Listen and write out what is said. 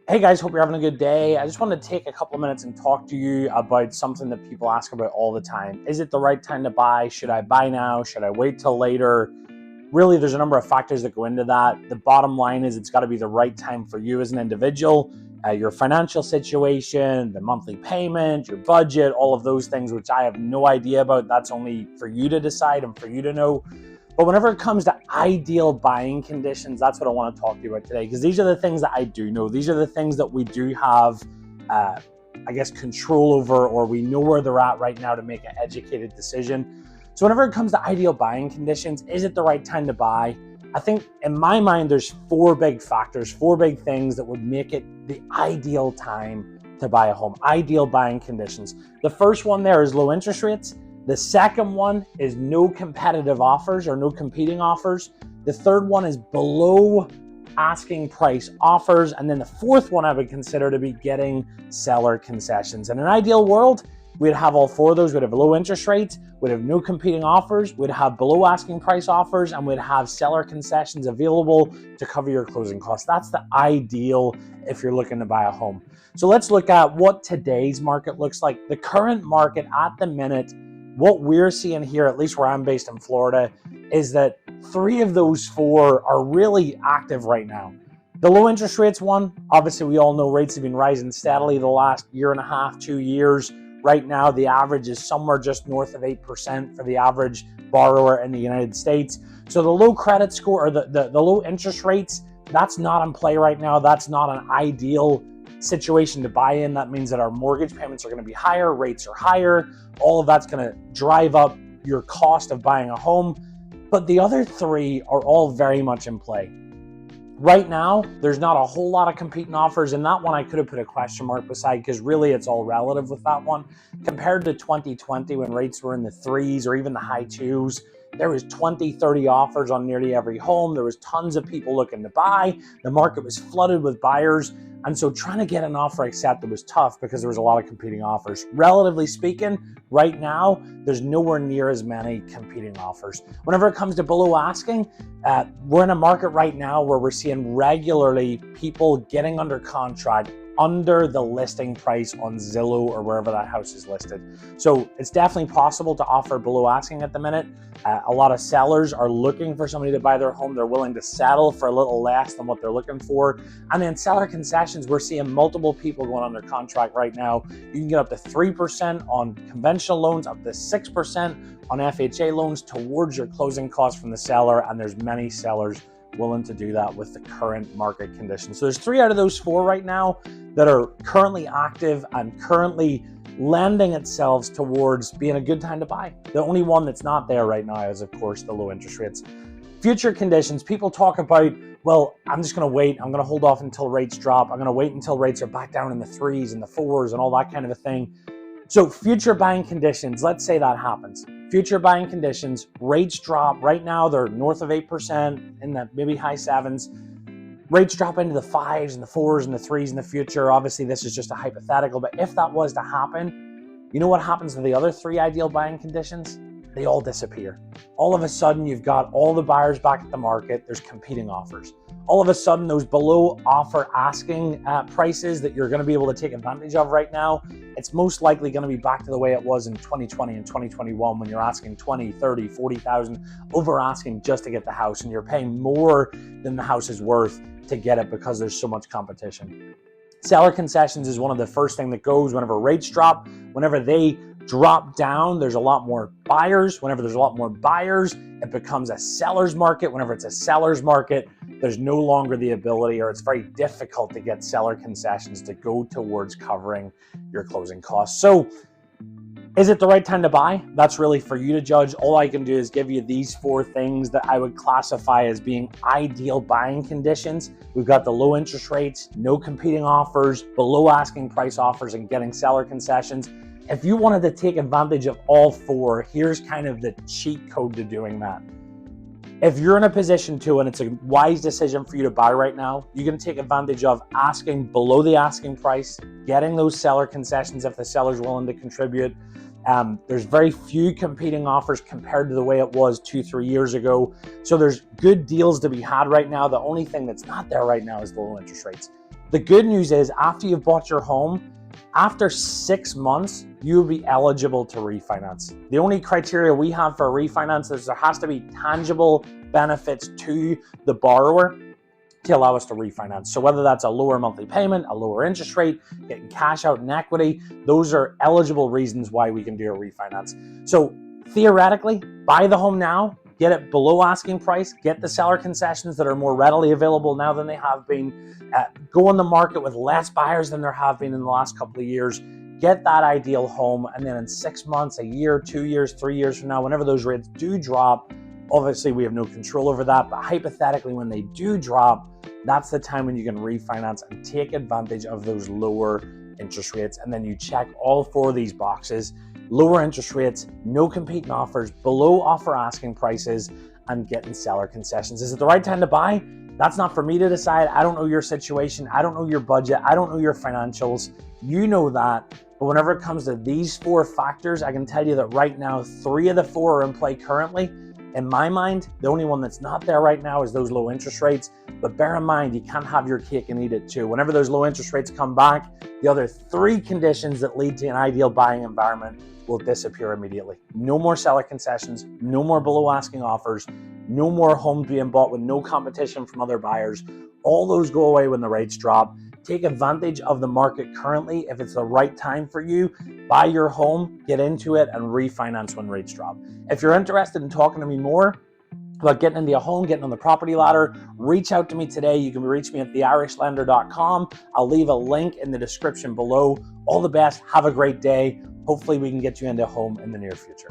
Hey guys, hope you're having a good day. I just wanted to take a couple of minutes and talk to you about something that people ask about all the time. Is it the right time to buy? Should I buy now? Should I wait till later? Really, there's a number of factors that go into that. The bottom line is it's got to be the right time for you as an individual, your financial situation, the monthly payment, your budget, all of those things, which I have no idea about. That's only for you to decide and for you to know. But whenever it comes to ideal buying conditions, that's what I want to talk to you about today, because these are the things that I do know. These are the things that we do have, control over, or we know where they're at right now to make an educated decision. So whenever it comes to ideal buying conditions, is it the right time to buy? I think in my mind, there's four big factors, four big things that would make it the ideal time to buy a home, ideal buying conditions. The first one there is low interest rates. The second one is no competitive offers or no competing offers. The third one is below asking price offers. And then the fourth one I would consider to be getting seller concessions. In an ideal world, we'd have all four of those. We'd have low interest rates, we'd have no competing offers, we'd have below asking price offers, and we'd have seller concessions available to cover your closing costs. That's the ideal if you're looking to buy a home. So let's look at what today's market looks like. The current market at the minute, what we're seeing here, at least where I'm based in Florida, is that three of those four are really active right now. The low interest rates one, obviously we all know rates have been rising steadily the last year and a half, 2 years. Right now, the average is somewhere just north of 8% for the average borrower in the United States. So the low credit score, or the low interest rates, that's not in play right now. That's not an ideal situation to buy in. That means that our mortgage payments are going to be higher, rates are higher. All of that's going to drive up your cost of buying a home. But the other three are all very much in play. Right now, there's not a whole lot of competing offers, and that one I could have put a question mark beside, because really it's all relative with that one. Compared to 2020, when rates were in the threes or even the high twos, there was 20, 30 offers on nearly every home. There was tons of people looking to buy. The market was flooded with buyers. And so trying to get an offer accepted was tough because there was a lot of competing offers. Relatively speaking, right now, there's nowhere near as many competing offers. Whenever it comes to below asking, we're in a market right now where we're seeing regularly people getting under contract under the listing price on Zillow or wherever that house is listed. So it's definitely possible to offer below asking at the minute. A lot of sellers are looking for somebody to buy their home. They're willing to settle for a little less than what they're looking for. And then seller concessions, we're seeing multiple people going under contract right now. You can get up to 3% on conventional loans, up to 6% on FHA loans towards your closing costs from the seller. And there's many sellers willing to do that with the current market conditions. So there's three out of those four right now that are currently active and currently lending itself towards being a good time to buy. The only one that's not there right now is, of course, the low interest rates. Future conditions, people talk about, well, I'm just going to wait. I'm going to hold off until rates drop. I'm going to wait until rates are back down in the threes and the fours and all that kind of a thing. So future buying conditions, let's say that happens. Future buying conditions, rates drop. Right now, they're north of 8% in the maybe high sevens. Rates drop into the fives and the fours and the threes in the future. Obviously, this is just a hypothetical, but if that was to happen, you know what happens to the other three ideal buying conditions? They all disappear. All of a sudden, you've got all the buyers back at the market. There's competing offers. All of a sudden, those below offer asking prices that you're going to be able to take advantage of right now, it's most likely going to be back to the way it was in 2020 and 2021 when you're asking 20, 30, 40,000 over asking just to get the house, and you're paying more than the house is worth to get it because there's so much competition. Seller concessions is one of the first thing that goes whenever rates drop. Whenever they drop down, there's a lot more buyers. Whenever there's a lot more buyers, it becomes a seller's market. Whenever it's a seller's market, there's no longer the ability, or it's very difficult to get seller concessions to go towards covering your closing costs. So is it the right time to buy? That's really for you to judge. All I can do is give you these four things that I would classify as being ideal buying conditions. We've got the low interest rates, no competing offers, below asking price offers, and getting seller concessions. If you wanted to take advantage of all four, here's kind of the cheat code to doing that. If you're in a position to, and it's a wise decision for you to buy right now, you can take advantage of asking below the asking price, getting those seller concessions if the seller's willing to contribute. There's very few competing offers compared to the way it was 2-3 years ago. So there's good deals to be had right now. The only thing that's not there right now is the low interest rates. The good news is after you've bought your home, after 6 months, you'll be eligible to refinance. The only criteria we have for a refinance is there has to be tangible benefits to the borrower to allow us to refinance. So whether that's a lower monthly payment, a lower interest rate, getting cash out in equity, those are eligible reasons why we can do a refinance. So theoretically, buy the home now, get it below asking price, get the seller concessions that are more readily available now than they have been, go on the market with less buyers than there have been in the last couple of years, get that ideal home, and then in 6 months, a year, 2 years, 3 years from now, whenever those rates do drop, obviously we have no control over that, but hypothetically when they do drop, that's the time when you can refinance and take advantage of those lower interest rates. And then you check all 4 of these boxes: lower interest rates, no competing offers, below offer asking prices, and getting seller concessions. Is it the right time to buy? That's not for me to decide. I don't know your situation. I don't know your budget. I don't know your financials. You know that. But whenever it comes to these 4 factors, I can tell you that right now, 3 of the 4 are in play currently. In my mind, the only one that's not there right now is those low interest rates. But bear in mind, you can't have your cake and eat it too. Whenever those low interest rates come back, the other 3 conditions that lead to an ideal buying environment will disappear immediately. No more seller concessions, no more below asking offers, no more homes being bought with no competition from other buyers. All those go away when the rates drop. Take advantage of the market currently. If it's the right time for you, buy your home, get into it, and refinance when rates drop. If you're interested in talking to me more about getting into a home, getting on the property ladder, reach out to me today. You can reach me at theirishlender.com. I'll leave a link in the description below. All the best. Have a great day. Hopefully we can get you into a home in the near future.